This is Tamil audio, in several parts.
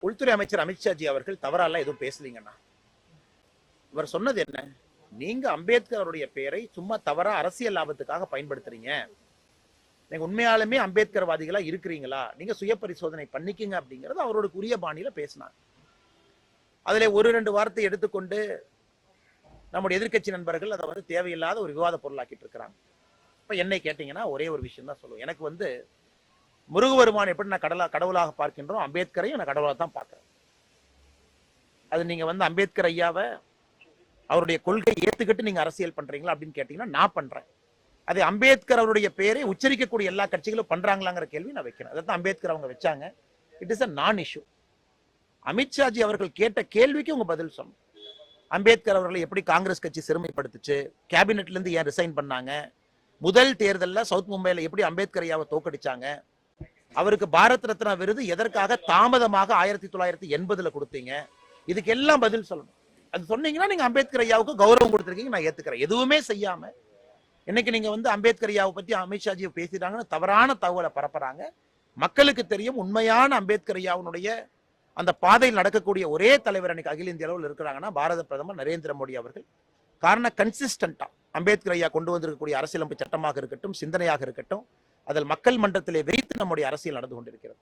உள்துறை அமைச்சர் அமித்ஷாஜி அவர்கள் தவறால எதுவும் பேசலீங்கண்ணா. இவர் சொன்னது என்ன, நீங்க அம்பேத்கர் அவருடைய பெயரை சும்மா தவறா அரசியல் லாபத்துக்காக பயன்படுத்துறீங்க, நீங்க உண்மையாலுமே அம்பேத்கர்வாதிகளா இருக்கிறீங்களா, நீங்க சுய பரிசோதனை பண்ணிக்கங்க அப்படிங்கறது அவரோட உரிய பாணியில பேசினார். அதுல ஒரு 2 வார்த்தை எடுத்துக்கொண்டு நம்முடைய எதிர்கட்சி நண்பர்கள் அதை வந்து தேவையில்லாத ஒரு விவாத பொருளாக்கிட்டு இருக்கிறாங்க. இப்ப என்னை கேட்டீங்கன்னா ஒரே ஒரு விஷயம் தான் சொல்லுவேன். எனக்கு வந்து முருகபெருமான் எப்படி நான் கடவுளாக பார்க்கின்றோம், அம்பேத்கரையும் நான் கடவுளாக தான் பார்க்கிறேன். அது நீங்க வந்து அம்பேத்கர் ஐயாவை அவருடைய கொள்கை ஏத்துக்கிட்டு நீங்க அரசியல் பண்றீங்களா அப்படின்னு கேட்டீங்கன்னா நான் பண்றேன். அது அம்பேத்கர் அவருடைய பெயரை உச்சரிக்கக்கூடிய எல்லா கட்சிகளும் பண்றாங்களாங்கிற கேள்வி நான் வைக்கிறேன். அதான் அம்பேத்கர் அவங்க வச்சாங்க. இட் இஸ் அ நான் இஷ்யூ. அமித்ஷாஜி அவர்கள் கேட்ட கேள்விக்கு உங்க பதில் சொல்லணும். அம்பேத்கர் அவர்களை எப்படி காங்கிரஸ் கட்சி சிறுமைப்படுத்துச்சு, கேபினெட்ல இருந்து ஏன் ரிசைன் பண்ணாங்க, முதல் தேர்தலில் சவுத் மும்பைல எப்படி அம்பேத்கர் ஐயாவை தோக்கடிச்சாங்க, அவருக்கு பாரத் ரத்னா விருது எதற்காக தாமதமாக 1980 கொடுத்தீங்க, இதுக்கு எல்லாம் பதில் சொல்லணும். அது சொன்னீங்கன்னா நீங்க அம்பேத்கர் ஐயாவுக்கு கௌரவம் கொடுத்திருக்கீங்க, நான் ஏத்துக்கிறேன். எதுவுமே செய்யாம இன்னைக்கு நீங்க வந்து அம்பேத்கர் ஐயாவை பத்தி அமித்ஷாஜி பேசிட்டாங்கன்னு தவறான தகவலை பரப்புறாங்க. மக்களுக்கு தெரியும் உண்மையான அம்பேத்கர் ஐயாவுடைய அந்த பாதையில் நடக்கக்கூடிய ஒரே தலைவர் அன்னைக்கு அகில இந்திய அளவில் இருக்கிறாங்கன்னா பாரத பிரதமர் நரேந்திர மோடி அவர்கள். காரணம் கன்சிஸ்டன்டா அம்பேத்கர் ஐயா கொண்டு வந்திருக்கக்கூடிய அரசியலமைப்பு சட்டமாக இருக்கட்டும், சிந்தனையாக இருக்கட்டும், அதில் மக்கள் மன்றத்திலே வைத்து நம்முடைய அரசியல் நடந்து கொண்டிருக்கிறது.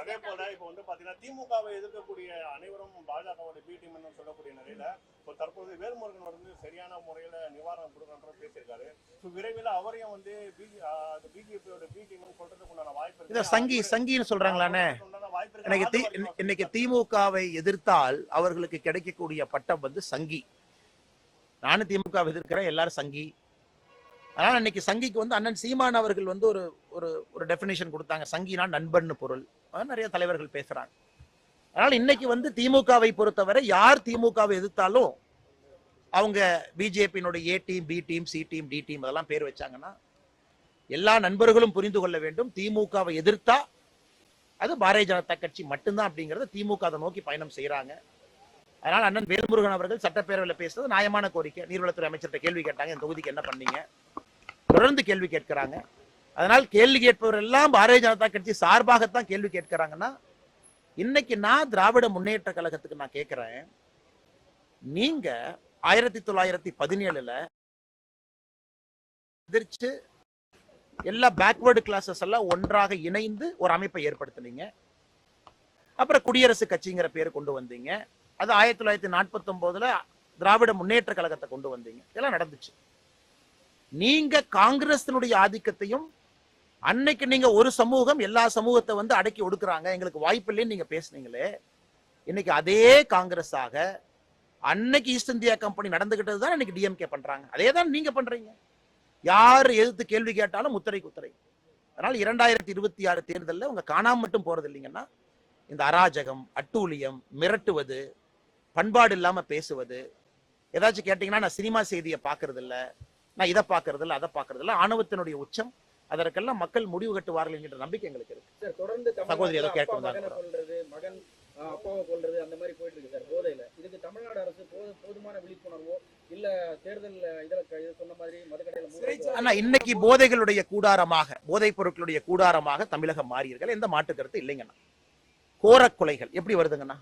அதே போல இப்ப வந்து பாத்தீங்கன்னா திமுகவை எதிர்க்கக்கூடிய அனைவரும் பாஜகவோட பி டீம் சொல்லக்கூடிய நிலையில இப்போ தற்போது வேல்முருகன் வந்து சரியான முறையில நிவாரணம் கொடுக்கணும் பேசியிருக்காரு. விரைவில் அவரையும் வந்து பிஜேபியோட பி டீம் சொல்றதுக்குண்டான வாய்ப்பு சங்கின்னு சொல்றாங்களானே. இன்னைக்கு திமுகவை எதிர்த்தால் அவர்களுக்கு கிடைக்கக்கூடிய பட்டம் வந்து சங்கி. நானும் திமுக எதிர்க்கிறேன், எல்லாரும் சங்கி. அதனால இன்னைக்கு சங்கிக்கு வந்து அண்ணன் சீமான் அவர்கள் வந்து ஒரு ஒரு டெபினிஷன் கொடுத்தாங்க, சங்கினா நண்பன் பொருள். நிறைய தலைவர்கள் பேசுறாங்க. அதனால இன்னைக்கு வந்து திமுகவை பொறுத்தவரை யார் திமுகவை எதிர்த்தாலும் அவங்க பிஜேபியினுடைய A team, B team, C team, D team அதெல்லாம் பேர் வச்சாங்கன்னா எல்லா நண்பர்களும் புரிந்து கொள்ள வேண்டும், திமுகவை எதிர்த்தா அது பாரதிய ஜனதா கட்சி மட்டும்தான் அப்படிங்கறத திமுக அதை நோக்கி பயணம் செய்யறாங்க. அதனால அண்ணன் வேல்முருகன் அவர்கள் சட்டப்பேரவையில் பேசுறது நியாயமான கோரிக்கை. நீர்வளத்துறை அமைச்சர்கிட்ட கேள்வி கேட்டாங்க, இந்த தொகுதிக்கு என்ன பண்ணீங்க, தொடர்ந்து கேள்வி கேட்கிறாங்க. அதனால் கேள்வி கேட்பவர் எல்லாம் பாரதிய ஜனதா கட்சி சார்பாகத்தான் கேள்வி கேட்கிறாங்கன்னா, இன்னைக்கு நான் திராவிட முன்னேற்ற கழகத்துக்கு நான் கேட்கிறேன், நீங்க 1917 எதிர்த்து எல்லா பேக்வர்டு கிளாஸஸ் எல்லாம் ஒன்றாக இணைந்து ஒரு அமைப்பை ஏற்படுத்தினீங்க. அப்புறம் குடியரசு கட்சிங்கிற பேர் கொண்டு வந்தீங்க. அது 1949 திராவிட முன்னேற்ற கழகத்தை கொண்டு வந்தீங்க. இதெல்லாம் நடந்துச்சு. நீங்க காங்கிரஸினுடைய ஆதிக்கத்தையும் அன்னைக்கு நீங்க ஒரு சமூகம் எல்லா சமூகத்தை வந்து அடக்கி ஒடுக்குறாங்க, எங்களுக்கு வாய்ப்பு இல்லைன்னு நீங்க பேசுனீங்களே, இன்னைக்கு அதே காங்கிரஸாக அன்னைக்கு ஈஸ்ட் இந்தியா கம்பெனி நடந்துகிட்டது தான் இன்னைக்கு டிஎம்கே பண்றாங்க. அதே தான் நீங்க பண்றீங்க. யார் எதிர்த்து கேள்வி கேட்டாலும் முத்திரை குத்திரை. அதனால 2026 தேர்தலில் உங்க காணாம மட்டும் போறது இல்லைங்கன்னா, இந்த அராஜகம், அட்டூழியம், மிரட்டுவது, பண்பாடு இல்லாம பேசுவது, ஏதாச்சும் கேட்டீங்கன்னா நான் சினிமா செய்தியை பாக்குறது இல்ல, நான் இதை பாக்குறது இல்ல, அதை பாக்குறது இல்ல, ஆணவத்தினுடைய உச்சம். அதற்கெல்லாம் மக்கள் முடிவு கட்டுவார்கள் என்கிற நம்பிக்கை எங்களுக்கு இருக்கு. தொடர்ந்து சகோதரி ஏதோ கேட்க மகன் அப்பாவை கொள்றது அந்த மாதிரி போயிட்டு இருக்கு சார் போதையில. இதுக்கு தமிழ்நாடு அரசு போதுமான விழிப்புணர்வோ இல்ல தேர்தல் இதுல சொன்ன மாதிரி மதுக்கடையில ஆனா இன்னைக்கு போதைகளுடைய கூடாரமாக, போதைப் பொருட்களுடைய கூடாரமாக தமிழகம் மாறியிருக்கல, எந்த மாற்று கருத்து இல்லைங்கண்ணா. கோர கொலைகள் எப்படி வருதுங்கண்ணா,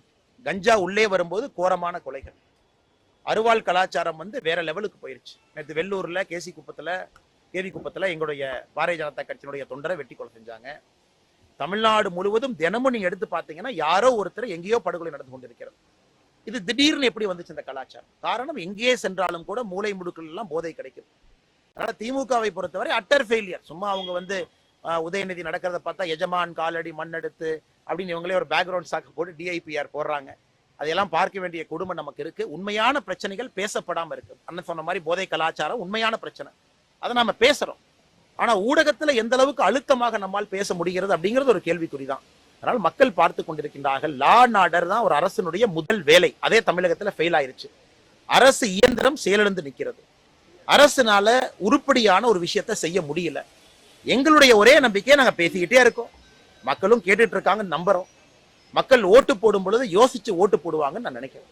கஞ்சா உள்ளே வரும்போது கோரமான கொலைகள். அருவாள் கலாச்சாரம் வந்து வேற லெவலுக்கு போயிருச்சு. நேற்று வெள்ளூர்ல கேவி குப்பத்துல எங்களுடைய பாரதிய ஜனதா கட்சியினுடைய தொண்டரை வெட்டி கொலை செஞ்சாங்க. தமிழ்நாடு முழுவதும் தினமும் நீங்க எடுத்து பாத்தீங்கன்னா யாரோ ஒருத்தர் எங்கேயோ படுகொலை நடந்து கொண்டிருக்கிறது. இது திடீர்னு எப்படி வந்துச்சு இந்த கலாச்சாரம்? காரணம், எங்கே சென்றாலும் கூட மூளை முடுக்கள் எல்லாம் போதை கிடைக்குது. அதனால திமுகவை பொறுத்தவரை அட்டர் ஃபெயிலியர். சும்மா அவங்க வந்து உதயநிதி நடக்கிறத பார்த்தா எஜமான் காலடி மண்ணெடுத்து அப்படின்னு இவங்களே ஒரு பேக்ரவுண்ட் சாக்கு போட்டு டிஐபிஆர் போடுறாங்க. அதையெல்லாம் பார்க்க வேண்டிய குடும்பம் நமக்கு இருக்கு. உண்மையான பிரச்சனைகள் பேசப்படாம இருக்கு. அண்ணன் சொன்ன மாதிரி போதை கலாச்சாரம் உண்மையான பிரச்சனை, அதை நாம பேசுறோம். ஆனா ஊடகத்துல எந்த அளவுக்கு அழுத்தமாக நம்மால் பேச முடிகிறது அப்படிங்கிறது ஒரு கேள்விக்குறிதான். அதனால் மக்கள் பார்த்து கொண்டிருக்கின்றார்கள். லா அண்ட் ஆர்டர் தான் ஒரு அரசினுடைய முதல் வேலை. அதே தமிழகத்துல ஃபெயில் ஆயிருச்சு. அரசு இயந்திரம் செயலிழந்து நிற்கிறது. அரசுனால உருப்படியான ஒரு விஷயத்த செய்ய முடியல. எங்களுடைய ஒரே நம்பிக்கையை நாங்க பேசிக்கிட்டே இருக்கோம், மக்களும் கேட்டுட்டு இருக்காங்க, நம்புறோம். மக்கள் ஓட்டு போடும் பொழுது யோசிச்சு ஓட்டு போடுவாங்கன்னு நான் நினைக்கிறேன்.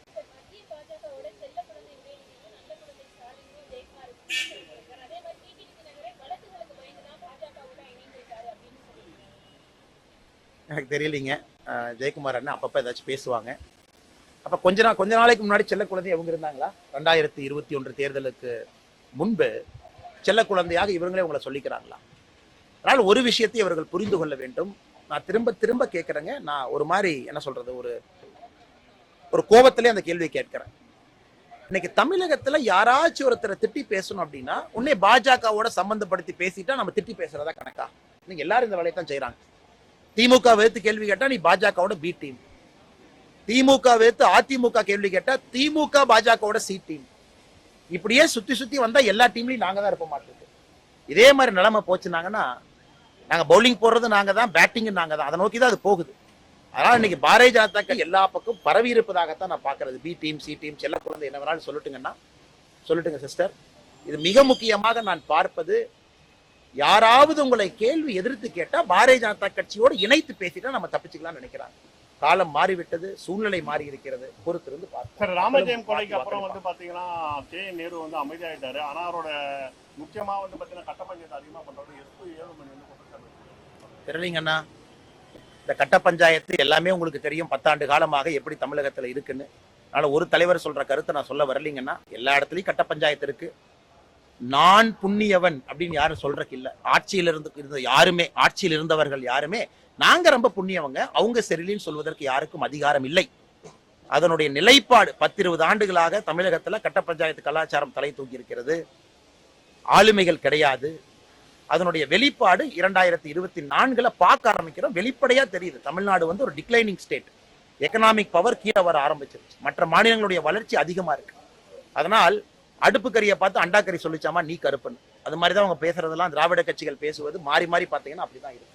எனக்கு தெரியலீங்க. ஜெயக்குமார் அண்ணன் அப்பப்போ ஏதாச்சும் பேசுவாங்க. அப்போ கொஞ்ச நாளைக்கு முன்னாடி செல்ல குழந்தை அவங்க இருந்தாங்களா? 2021 தேர்தலுக்கு முன்பு செல்ல குழந்தையாக இவங்களே உங்களை சொல்லிக்கிறாங்களா? அதனால் ஒரு விஷயத்தை இவர்கள் புரிந்து கொள்ள வேண்டும். நான் திரும்ப திரும்ப கேட்குறேங்க. நான் ஒரு மாதிரி என்ன சொல்றது, ஒரு கோபத்திலே அந்த கேள்வியை கேட்கிறேன். இன்னைக்கு தமிழகத்துல யாராச்சும் ஒருத்தரை திட்டி பேசணும் அப்படின்னா உடனே பாஜகவோட சம்பந்தப்படுத்தி பேசிட்டா நம்ம திட்டி பேசுறதா கணக்கா? நீங்க எல்லாரும் இந்த வேலையை தான் செய்யறாங்க. திமுக வேத்து கேள்வி கேட்டா நீ பாஜகவோட பி டீம், திமுக வேத்து அதிமுக கேள்வி கேட்டா திமுக பாஜகவோட சி டீம். இப்படியே சுத்தி சுத்தி வந்தா எல்லா டீம்லயும் நாங்க தான் இருப்ப மாட்டோம். இதே மாதிரி நிலைமை போச்சுனாங்கன்னா நாங்க பவுலிங் போடுறது நாங்க தான், பேட்டிங் நாங்க தான், அதை நோக்கி தான் அது போகுது. அதனால இன்னைக்கு பாரதிய ஜனதாக்கு எல்லா பக்கம் பரவி இருப்பதாகத்தான் நான் பாக்குறது. பி டீம், சி டீம், செல்ல குழந்தை என்ன வேணாலும் சொல்லட்டுங்க சிஸ்டர். இது மிக முக்கியமாக நான் பார்ப்பது, யாராவது உங்களை கேள்வி எதிர்த்து கேட்டா பாரதிய ஜனதா கட்சியோடு இணைத்து பேசிட்டா நம்ம தப்பிச்சுக்கலாம்னு நினைக்கிறாங்க. காலம் மாறிவிட்டது, சூழ்நிலை மாறி இருக்கிறது, பொறுத்திருந்து பார்ப்போம். சார், ராமஜெயம் கொலைக்கு அப்புறம் வந்து பாத்தீங்கன்னா நேரு வந்து அமைதியாயிட்டாரு. ஆனா அவரோட முக்கியமா வந்து பாத்தீங்கன்னா கட்ட பஞ்சாயத்து அதிகமா பண்றது எஸ்பி ஏழுமணி வந்து தெரியலீங்கண்ணா. இந்த கட்ட பஞ்சாயத்து எல்லாமே உங்களுக்கு தெரியும், 10 ஆண்டு காலமாக எப்படி தமிழகத்துல இருக்குன்னு. அதனால ஒரு தலைவர் சொல்ற கருத்தை நான் சொல்ல வரலீங்கன்னா, எல்லா இடத்துலயும் கட்ட பஞ்சாயத்து இருக்கு. நான் புண்ணியவன் அப்படின்னு யாரும் சொல்றதுக்கு இல்ல. ஆட்சியில் இருந்த யாருமே, ஆட்சியில் இருந்தவர்கள் யாருமே நாங்க ரொம்ப புண்ணியவங்க, அவங்க சரியில்லைன்னு சொல்வதற்கு யாருக்கும் அதிகாரம் இல்லை. அதனுடைய நிலைப்பாடு 10-20 ஆண்டுகளாக தமிழகத்துல கட்ட பஞ்சாயத்து கலாச்சாரம் தலை தூக்கி இருக்கிறது. ஆளுமைகள் கிடையாது. அதனுடைய வெளிப்பாடு 2024 பார்க்க ஆரம்பிக்கிறோம். வெளிப்படையா தெரியுது, தமிழ்நாடு வந்து ஒரு டிக்ளைனிங் ஸ்டேட். எக்கனாமிக் பவர் கீழே வர ஆரம்பிச்சிருச்சு. மற்ற மாநிலங்களுடைய வளர்ச்சி அதிகமா இருக்கு. அதனால் அடுப்பு கறியை பார்த்து அண்டாக்கறி சொல்லிச்சாமா நீ கருப்புன்னு, அது மாதிரிதான் அவங்க பேசுறதெல்லாம், திராவிட கட்சிகள் பேசுவது மாறி மாறி பார்த்தீங்கன்னா அப்படிதான் இருக்கு.